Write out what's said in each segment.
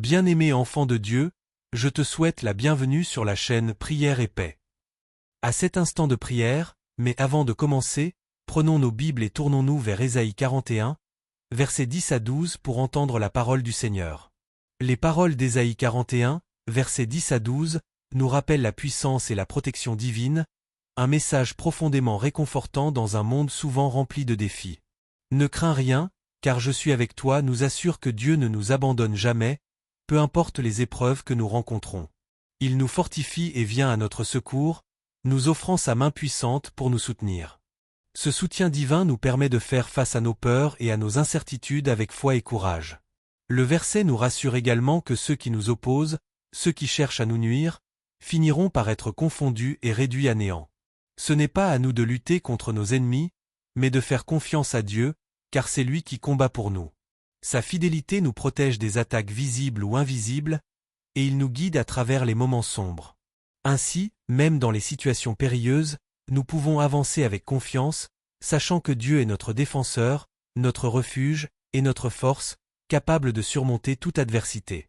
Bien-aimé enfant de Dieu, je te souhaite la bienvenue sur la chaîne Prière et Paix. À cet instant de prière, mais avant de commencer, prenons nos Bibles et tournons-nous vers Ésaïe 41, versets 10 à 12 pour entendre la parole du Seigneur. Les paroles d'Ésaïe 41, versets 10 à 12, nous rappellent la puissance et la protection divine, un message profondément réconfortant dans un monde souvent rempli de défis. Ne crains rien, car je suis avec toi nous assure que Dieu ne nous abandonne jamais, peu importe les épreuves que nous rencontrons. Il nous fortifie et vient à notre secours, nous offrant sa main puissante pour nous soutenir. Ce soutien divin nous permet de faire face à nos peurs et à nos incertitudes avec foi et courage. Le verset nous rassure également que ceux qui nous opposent, ceux qui cherchent à nous nuire, finiront par être confondus et réduits à néant. Ce n'est pas à nous de lutter contre nos ennemis, mais de faire confiance à Dieu, car c'est lui qui combat pour nous. Sa fidélité nous protège des attaques visibles ou invisibles, et il nous guide à travers les moments sombres. Ainsi, même dans les situations périlleuses, nous pouvons avancer avec confiance, sachant que Dieu est notre défenseur, notre refuge et notre force, capable de surmonter toute adversité.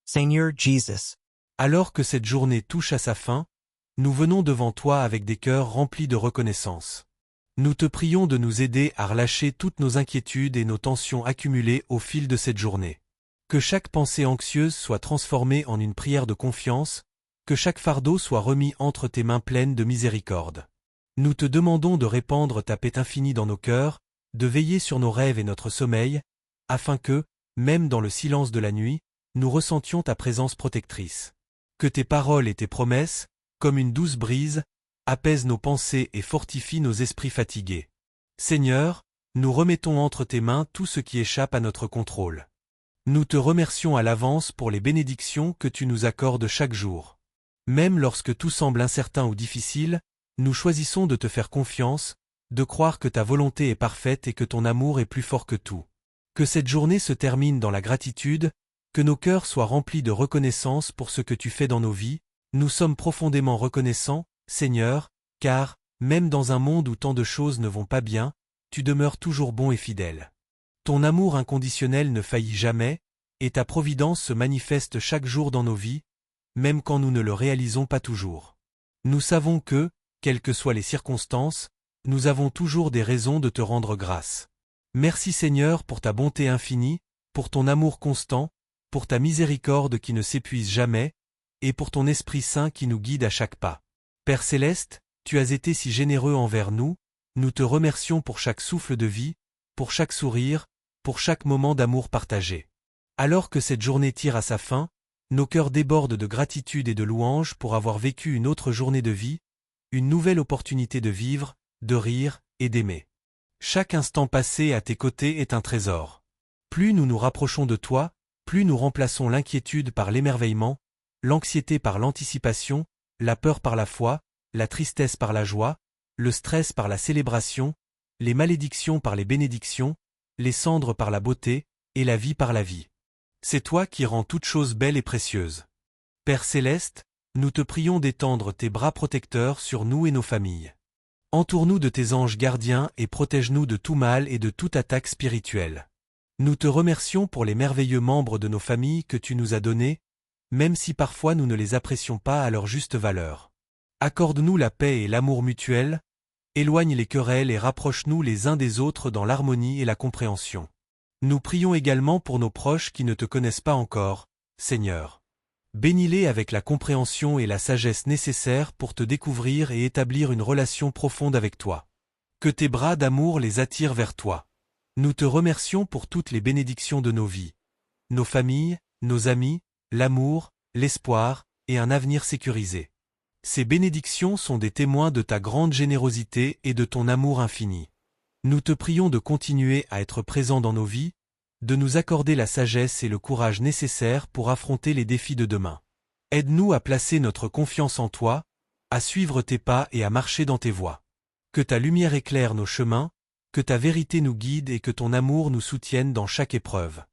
Seigneur Jesus, Alors que cette journée touche à sa fin, nous venons devant toi avec des cœurs remplis de reconnaissance. Nous te prions de nous aider à relâcher toutes nos inquiétudes et nos tensions accumulées au fil de cette journée. Que chaque pensée anxieuse soit transformée en une prière de confiance, que chaque fardeau soit remis entre tes mains pleines de miséricorde. Nous te demandons de répandre ta paix infinie dans nos cœurs, de veiller sur nos rêves et notre sommeil, afin que, même dans le silence de la nuit, nous ressentions ta présence protectrice. Que tes paroles et tes promesses, comme une douce brise, apaisent nos pensées et fortifient nos esprits fatigués. Seigneur, nous remettons entre tes mains tout ce qui échappe à notre contrôle. Nous te remercions à l'avance pour les bénédictions que tu nous accordes chaque jour. Même lorsque tout semble incertain ou difficile, nous choisissons de te faire confiance, de croire que ta volonté est parfaite et que ton amour est plus fort que tout. Que cette journée se termine dans la gratitude, que nos cœurs soient remplis de reconnaissance pour ce que tu fais dans nos vies. Nous sommes profondément reconnaissants, Seigneur, car, même dans un monde où tant de choses ne vont pas bien, tu demeures toujours bon et fidèle. Ton amour inconditionnel ne faillit jamais, et ta providence se manifeste chaque jour dans nos vies, même quand nous ne le réalisons pas toujours. Nous savons que, quelles que soient les circonstances, nous avons toujours des raisons de te rendre grâce. Merci Seigneur pour ta bonté infinie, pour ton amour constant, pour ta miséricorde qui ne s'épuise jamais, et pour ton Esprit Saint qui nous guide à chaque pas. Père Céleste, tu as été si généreux envers nous, nous te remercions pour chaque souffle de vie, pour chaque sourire, pour chaque moment d'amour partagé. Alors que cette journée tire à sa fin, nos cœurs débordent de gratitude et de louange pour avoir vécu une autre journée de vie, une nouvelle opportunité de vivre, de rire et d'aimer. Chaque instant passé à tes côtés est un trésor. Plus nous nous rapprochons de toi, plus nous remplaçons l'inquiétude par l'émerveillement, l'anxiété par l'anticipation, la peur par la foi, la tristesse par la joie, le stress par la célébration, les malédictions par les bénédictions, les cendres par la beauté, et la vie par la vie. C'est toi qui rends toutes choses belles et précieuses. Père Céleste, nous te prions d'étendre tes bras protecteurs sur nous et nos familles. Entoure-nous de tes anges gardiens et protège-nous de tout mal et de toute attaque spirituelle. Nous te remercions pour les merveilleux membres de nos familles que tu nous as donnés, même si parfois nous ne les apprécions pas à leur juste valeur. Accorde-nous la paix et l'amour mutuel, éloigne les querelles et rapproche-nous les uns des autres dans l'harmonie et la compréhension. Nous prions également pour nos proches qui ne te connaissent pas encore, Seigneur. Bénis-les avec la compréhension et la sagesse nécessaires pour te découvrir et établir une relation profonde avec toi. Que tes bras d'amour les attirent vers toi. Nous te remercions pour toutes les bénédictions de nos vies, nos familles, nos amis, l'amour, l'espoir, et un avenir sécurisé. Ces bénédictions sont des témoins de ta grande générosité et de ton amour infini. Nous te prions de continuer à être présent dans nos vies, de nous accorder la sagesse et le courage nécessaires pour affronter les défis de demain. Aide-nous à placer notre confiance en toi, à suivre tes pas et à marcher dans tes voies. Que ta lumière éclaire nos chemins, que ta vérité nous guide et que ton amour nous soutienne dans chaque épreuve.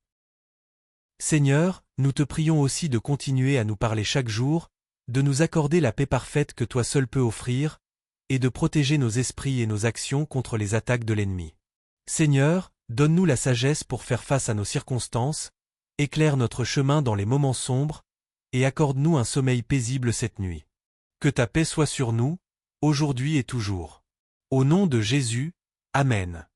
Seigneur, nous te prions aussi de continuer à nous parler chaque jour, de nous accorder la paix parfaite que toi seul peux offrir, et de protéger nos esprits et nos actions contre les attaques de l'ennemi. Seigneur, donne-nous la sagesse pour faire face à nos circonstances, Éclaire notre chemin dans les moments sombres, et accorde-nous un sommeil paisible cette nuit. Que ta paix soit sur nous, aujourd'hui et toujours. Au nom de Jésus, Amen.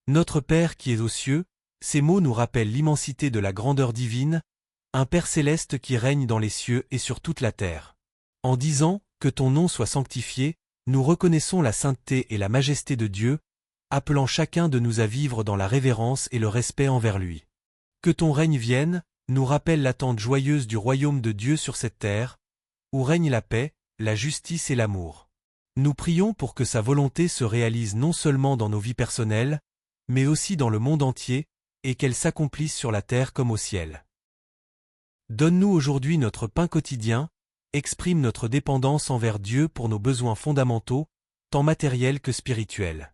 Notre Père qui es aux cieux, ces mots nous rappellent l'immensité de la grandeur divine, un Père céleste qui règne dans les cieux et sur toute la terre. En disant « Que ton nom soit sanctifié », nous reconnaissons la sainteté et la majesté de Dieu, appelant chacun de nous à vivre dans la révérence et le respect envers lui. Que ton règne vienne, nous rappelle l'attente joyeuse du royaume de Dieu sur cette terre, où règne la paix, la justice et l'amour. Nous prions pour que sa volonté se réalise non seulement dans nos vies personnelles, mais aussi dans le monde entier, et qu'elle s'accomplisse sur la terre comme au ciel. Donne-nous aujourd'hui notre pain quotidien, exprime notre dépendance envers Dieu pour nos besoins fondamentaux, tant matériels que spirituels.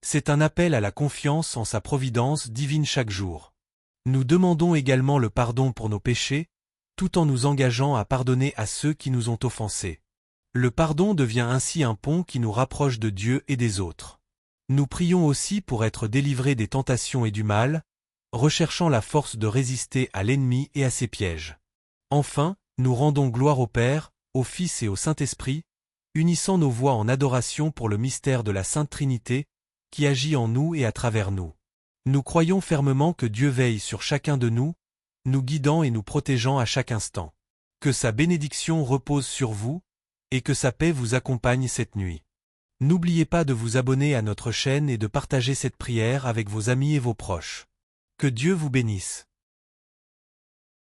C'est un appel à la confiance en sa providence divine chaque jour. Nous demandons également le pardon pour nos péchés, tout en nous engageant à pardonner à ceux qui nous ont offensés. Le pardon devient ainsi un pont qui nous rapproche de Dieu et des autres. Nous prions aussi pour être délivrés des tentations et du mal, recherchant la force de résister à l'ennemi et à ses pièges. Enfin, nous rendons gloire au Père, au Fils et au Saint-Esprit, unissant nos voix en adoration pour le mystère de la Sainte Trinité, qui agit en nous et à travers nous. Nous croyons fermement que Dieu veille sur chacun de nous, nous guidant et nous protégeant à chaque instant. Que sa bénédiction repose sur vous, et que sa paix vous accompagne cette nuit. N'oubliez pas de vous abonner à notre chaîne et de partager cette prière avec vos amis et vos proches. Que Dieu vous bénisse.